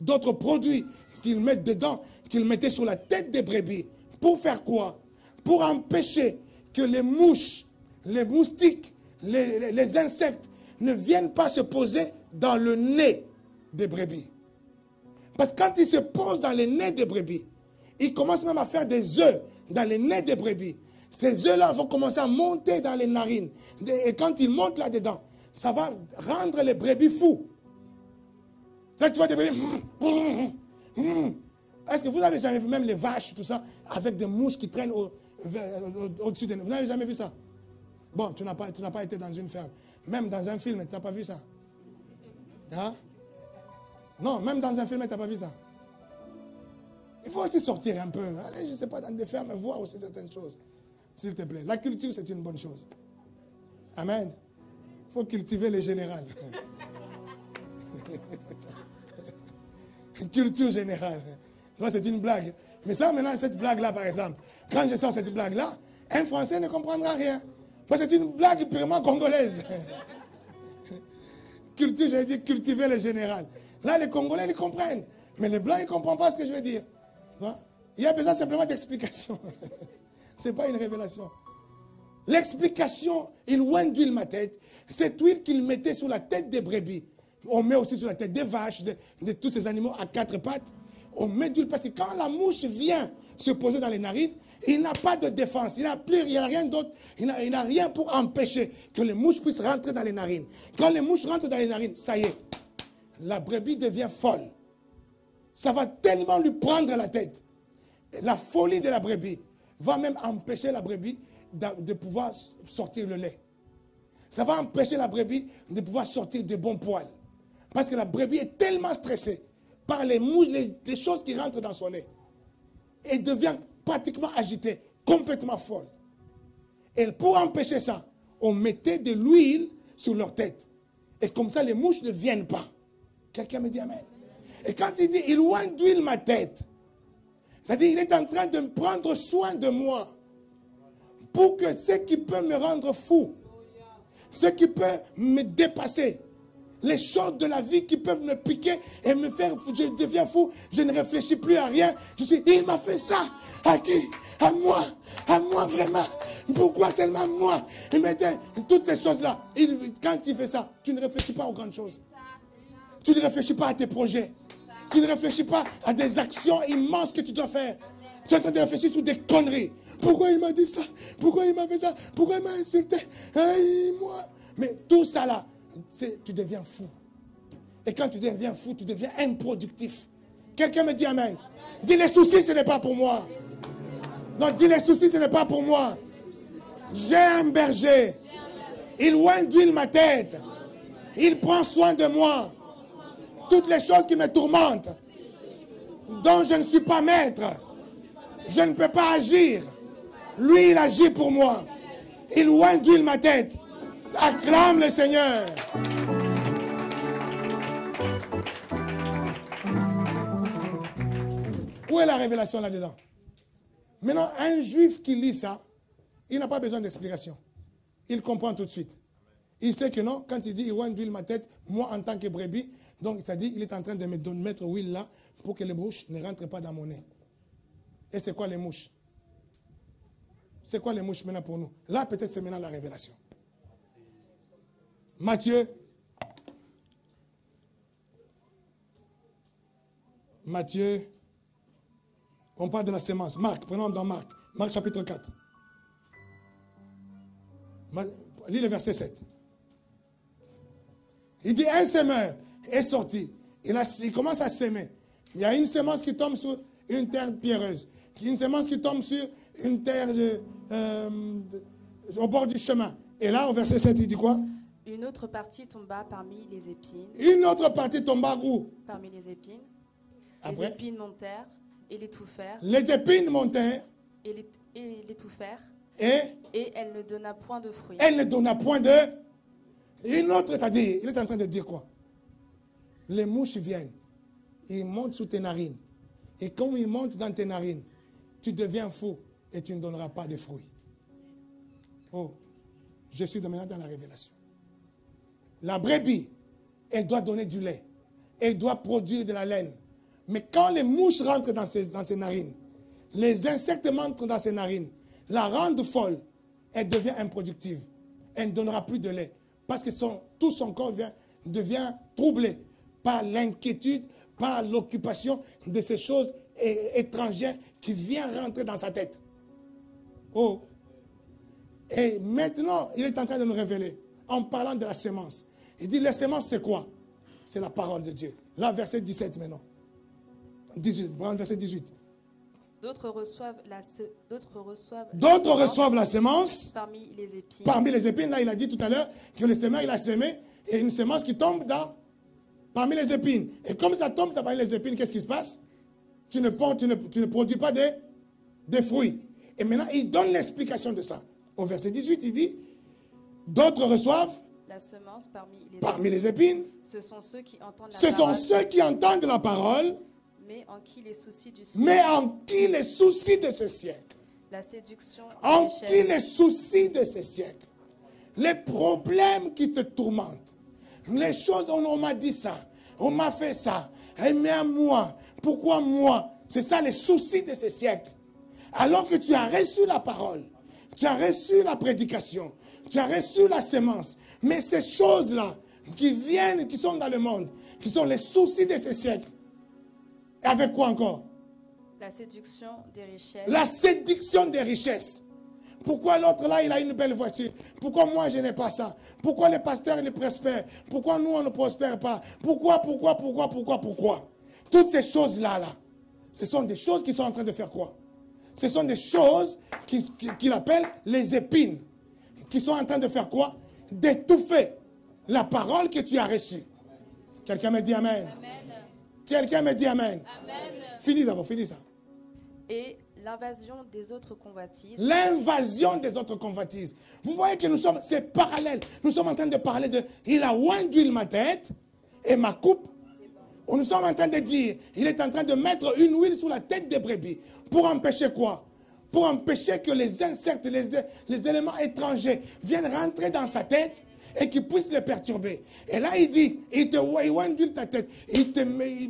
d'autres produits qu'ils mettent dedans, qu'ils mettaient sur la tête des brebis. Pour faire quoi? Pour empêcher que les mouches, les moustiques, les insectes ne viennent pas se poser dans le nez des brebis. Parce que quand ils se posent dans les nez des brebis, ils commencent même à faire des œufs dans les nez des brebis. Ces œufs-là vont commencer à monter dans les narines. Et quand ils montent là-dedans, ça va rendre les brebis fous. Ça, tu vois des brebis. Est-ce que vous n'avez jamais vu même les vaches, tout ça, avec des mouches qui traînent au-dessus de nous? Vous n'avez jamais vu ça? Bon, tu n'as pas été dans une ferme. Même dans un film, tu n'as pas vu ça. Hein? Non, même dans un film, tu n'as pas vu ça. Il faut aussi sortir un peu. Allez, je ne sais pas, dans des fermes, voir aussi certaines choses. S'il te plaît. La culture, c'est une bonne chose. Amen. Il faut cultiver le général. Culture générale. C'est une blague. Mais ça, maintenant, cette blague-là, par exemple, quand je sors cette blague-là, un Français ne comprendra rien. Parce que c'est une blague purement congolaise. Culture, j'allais dire cultiver le général. Là, les Congolais, ils comprennent. Mais les Blancs, ils ne comprennent pas ce que je veux dire. Il y a besoin simplement d'explication. Ce n'est pas une révélation. L'explication, il oint d'huile ma tête, cette huile qu'il mettait sur la tête des brebis. On met aussi sur la tête des vaches, de tous ces animaux à 4 pattes. On met d'huile parce que quand la mouche vient se poser dans les narines, il n'a pas de défense, il n'a rien d'autre, il n'a rien pour empêcher que les mouches puissent rentrer dans les narines. Quand les mouches rentrent dans les narines, ça y est, la brebis devient folle. Ça va tellement lui prendre la tête. La folie de la brebis va même empêcher la brebis de pouvoir sortir le lait. Ça va empêcher la brebis de pouvoir sortir de bons poils. Parce que la brebis est tellement stressée par les mouches, les choses qui rentrent dans son nez. Et devient pratiquement agitée, complètement folle. Et pour empêcher ça, on mettait de l'huile sur leur tête. Et comme ça, les mouches ne viennent pas. Quelqu'un me dit amen. Et quand il dit, il oint d'huile ma tête, c'est-à-dire il est en train de prendre soin de moi pour que ce qui peut me rendre fou, ce qui peut me dépasser, les choses de la vie qui peuvent me piquer et me faire, je deviens fou, je ne réfléchis plus à rien. Il m'a fait ça. À qui? À moi vraiment. Pourquoi seulement moi? Il me dit toutes ces choses-là. Quand il fait ça, tu ne réfléchis pas aux grandes choses. Tu ne réfléchis pas à tes projets. Tu ne réfléchis pas à des actions immenses que tu dois faire. Tu es en train de réfléchir sur des conneries. Pourquoi il m'a dit ça? Pourquoi il m'a fait ça? Pourquoi il m'a insulté? Hey, moi. Mais tout ça là, tu deviens fou. Et quand tu deviens fou, tu deviens improductif. Quelqu'un me dit amen. Dis les soucis, ce n'est pas pour moi. Non, dis les soucis, ce n'est pas pour moi. J'ai un berger. Il oint d'huile ma tête. Il prend soin de moi. Toutes les choses qui me tourmentent, dont je ne suis pas maître, je ne peux pas agir. Lui, il agit pour moi. Il oint d'huile ma tête. Acclame le Seigneur. Où est la révélation là-dedans? Maintenant, un juif qui lit ça, il n'a pas besoin d'explication. Il comprend tout de suite. Il sait que non, quand il dit il oint d'huile ma tête, moi en tant que brebis, donc ça dit il est en train de me mettre l'huile là pour que les mouches ne rentrent pas dans mon nez. Et c'est quoi les mouches? C'est quoi les mouches maintenant pour nous? Là peut-être c'est maintenant la révélation. Matthieu. On parle de la sémence. Marc, prenons dans Marc. Marc chapitre 4. Lis le verset 7. Il dit un semeur est sorti. Il commence à s'aimer. Il y a une semence qui tombe sur une terre pierreuse. Une semence qui tombe sur une terre au bord du chemin. Et là, au verset 7, il dit quoi? Une autre partie tomba parmi les épines. Une autre partie tomba où? Parmi les épines. Après? Les épines montèrent et l'étouffèrent. Les épines montèrent. Et l'étouffèrent. Et elle ne donna point de fruits. Elle ne donna point de... Une autre, c'est-à-dire, il est en train de dire quoi? Les mouches viennent. Ils montent sous tes narines. Et comme ils montent dans tes narines, tu deviens fou et tu ne donneras pas de fruits. Oh, je suis maintenant dans la révélation. La brebis, elle doit donner du lait. Elle doit produire de la laine. Mais quand les mouches rentrent dans ses narines, les insectes rentrent dans ses narines, la rendent folle, elle devient improductive. Elle ne donnera plus de lait. Parce que tout son corps devient troublé par l'inquiétude, par l'occupation de ces choses étrangères qui viennent rentrer dans sa tête. Oh. Et maintenant, il est en train de nous révéler, en parlant de la sémence. Il dit, la sémence, c'est quoi? C'est la parole de Dieu. Là, verset 17 maintenant. 18, verset 18. D'autres reçoivent la sémence parmi les épines. Parmi les épines, là, il a dit tout à l'heure que le semeur, il a semé, et une sémence qui tombe parmi les épines. Et comme ça tombe parmi les épines, qu'est-ce qui se passe? Tu ne produis pas de fruits. Et maintenant, il donne l'explication de ça. Au verset 18, il dit, d'autres reçoivent la semence parmi les épines. Ce sont ceux qui entendent la Ce parole. sont ceux qui entendent la parole. Mais en qui les soucis du siècle. Mais en qui les soucis de ce siècle. La séduction. En qui les soucis de ce siècle. Les problèmes qui te tourmentent. Les choses, on m'a dit ça. On m'a fait ça. Mais à moi. Pourquoi moi? C'est ça les soucis de ce siècle. Alors que tu as reçu la parole. Tu as reçu la prédication. Tu as reçu la sémence. Mais ces choses-là qui viennent, qui sont dans le monde, qui sont les soucis de ces siècles. Et avec quoi encore? La séduction des richesses. La séduction des richesses. Pourquoi l'autre là, il a une belle voiture? Pourquoi moi, je n'ai pas ça? Pourquoi les pasteurs, ils prospèrent? Pourquoi nous, on ne prospère pas? Pourquoi? Toutes ces choses-là, ce sont des choses qui sont en train de faire quoi? Ce sont des choses qu'il appelle les épines. Qui sont en train de faire quoi? D'étouffer la parole que tu as reçue. Quelqu'un me dit Amen. Amen. Quelqu'un me dit Amen. Amen. Finis d'abord, finis ça. Et l'invasion des autres convoitises. L'invasion des autres convoitises. Vous voyez que c'est parallèle. Nous sommes en train de parler de, il a oint d'huile ma tête et ma coupe. Nous sommes en train de dire, il est en train de mettre une huile sur la tête des brebis. Pour empêcher quoi? Pour empêcher que les insectes, les éléments étrangers viennent rentrer dans sa tête et qu'ils puissent les perturber. Et là, il dit, il oint d'huile ta tête.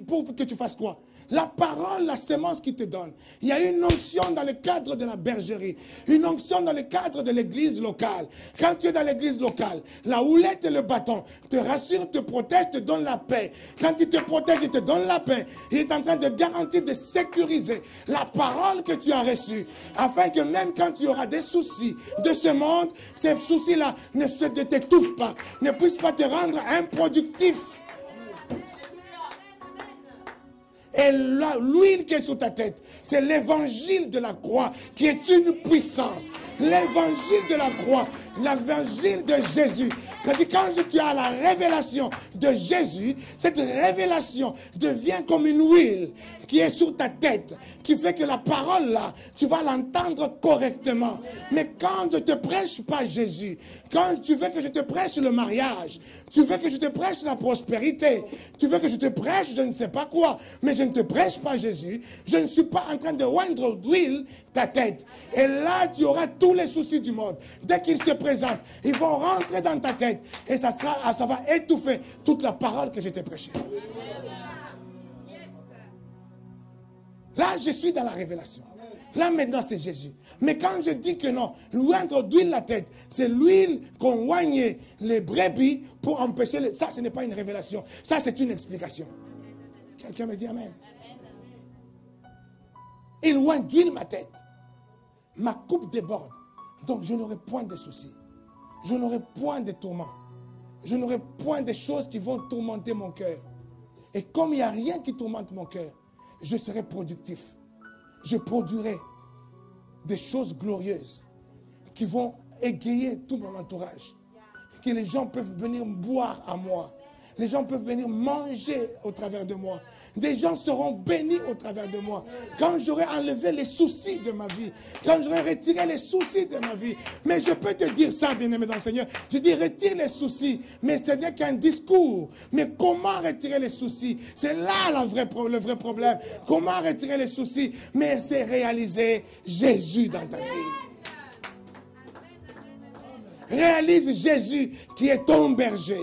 Pour que tu fasses quoi? La parole, la sémence qu'il te donne. Il y a une onction dans le cadre de la bergerie. Une onction dans le cadre de l'église locale. Quand tu es dans l'église locale, la houlette et le bâton te rassurent, te protègent, te donnent la paix. Quand il te protège, il te donne la paix. Il est en train de garantir, de sécuriser la parole que tu as reçue. Afin que même quand tu auras des soucis de ce monde, ces soucis-là ne t'étouffent pas, ne puissent pas te rendre improductif. Et l'huile qui est sur ta tête, c'est l'évangile de la croix qui est une puissance. L'évangile de la croix, l'évangile de Jésus. C'est-à-dire quand tu as la révélation de Jésus, cette révélation devient comme une huile qui est sur ta tête, qui fait que la parole là, tu vas l'entendre correctement. Mais quand je te prêche pas Jésus, quand tu veux que je te prêche le mariage, tu veux que je te prêche la prospérité, tu veux que je te prêche je ne sais pas quoi, mais je ne te prêche pas Jésus, je ne suis pas en train de oindre d'huile ta tête. Et là, tu auras tous les soucis du monde. Dès qu'ils se présentent, ils vont rentrer dans ta tête et ça va étouffer toute la parole que je t'ai prêchée. Là, je suis dans la révélation. Là, maintenant, c'est Jésus. Mais quand je dis que non, l'oindre d'huile la tête, c'est l'huile qu'on oignait les brebis pour empêcher... Ça, ce n'est pas une révélation. Ça, c'est une explication. Quelqu'un me dit Amen. Il oint d'huile ma tête. Ma coupe déborde. Donc, je n'aurai point de soucis. Je n'aurai point de tourments. Je n'aurai point de choses qui vont tourmenter mon cœur. Et comme il n'y a rien qui tourmente mon cœur, je serai productif. Je produirai des choses glorieuses qui vont égayer tout mon entourage. Que les gens peuvent venir boire à moi. Les gens peuvent venir manger au travers de moi. Des gens seront bénis au travers de moi. Quand j'aurai enlevé les soucis de ma vie, quand j'aurai retiré les soucis de ma vie. Mais je peux te dire ça, bien-aimé dans le Seigneur. Je dis retire les soucis, mais ce n'est qu'un discours. Mais comment retirer les soucis? C'est là le vrai problème. Comment retirer les soucis? Mais c'est réaliser Jésus dans ta vie. Réalise Jésus qui est ton berger.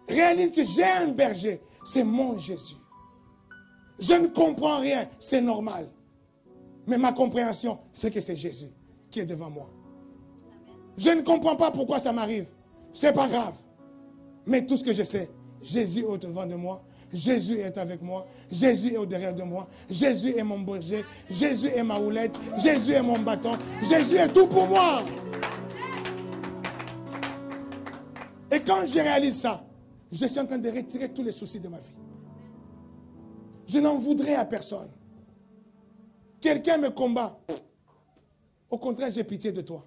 Réalise que j'ai un berger. C'est mon Jésus. Je ne comprends rien, c'est normal. Mais ma compréhension, c'est que c'est Jésus qui est devant moi. Je ne comprends pas pourquoi ça m'arrive. C'est pas grave. Mais tout ce que je sais, Jésus est au devant de moi. Jésus est avec moi. Jésus est au derrière de moi. Jésus est mon berger. Jésus est ma houlette. Jésus est mon bâton. Jésus est tout pour moi. Et quand je réalise ça, je suis en train de retirer tous les soucis de ma vie. Je n'en voudrais à personne. Quelqu'un me combat. Au contraire, j'ai pitié de toi.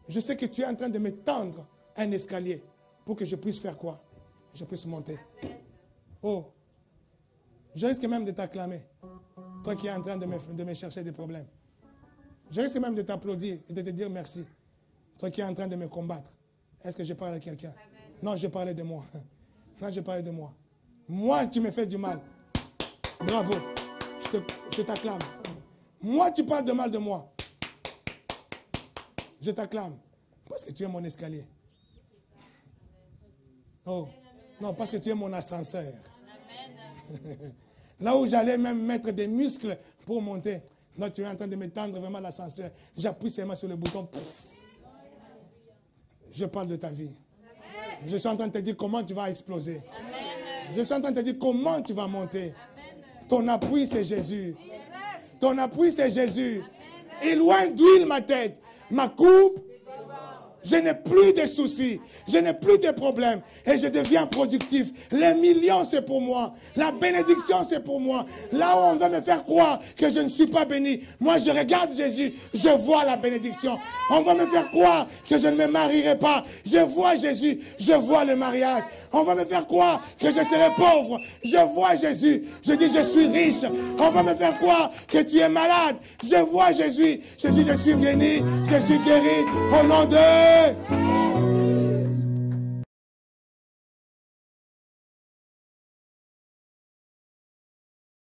Je sais que tu es en train de me tendre un escalier pour que je puisse faire quoi? Je puisse monter. Oh, je risque même de t'acclamer. Toi qui es en train de me chercher des problèmes. Je risque même de t'applaudir et de te dire merci. Toi qui es en train de me combattre. Est-ce que je parle à quelqu'un? Non, je parlais de moi. Non, je parlais de moi. Moi, tu me fais du mal. Bravo. Je t'acclame. Moi, tu parles de mal de moi. Je t'acclame. Parce que tu es mon escalier. Oh. Non, parce que tu es mon ascenseur. Là où j'allais même mettre des muscles pour monter, Non, tu es en train de m'étendre vraiment l'ascenseur. J'appuie seulement sur le bouton. Pff. Je parle de ta vie. Je suis en train de te dire comment tu vas exploser. Je suis en train de te dire comment tu vas monter. Ton appui, c'est Jésus. Ton appui, c'est Jésus. Et loin d'huile ma tête. Ma coupe, je n'ai plus de soucis. Je n'ai plus de problèmes. Et je deviens productif. Les millions, c'est pour moi. La bénédiction, c'est pour moi. Là où on va me faire croire que je ne suis pas béni. Moi, je regarde Jésus. Je vois la bénédiction. On va me faire croire que je ne me marierai pas. Je vois Jésus. Je vois le mariage. On va me faire croire que je serai pauvre. Je vois Jésus. Je dis, je suis riche. On va me faire croire que tu es malade. Je vois Jésus. Je dis, je suis béni. Je suis guéri. Au nom de...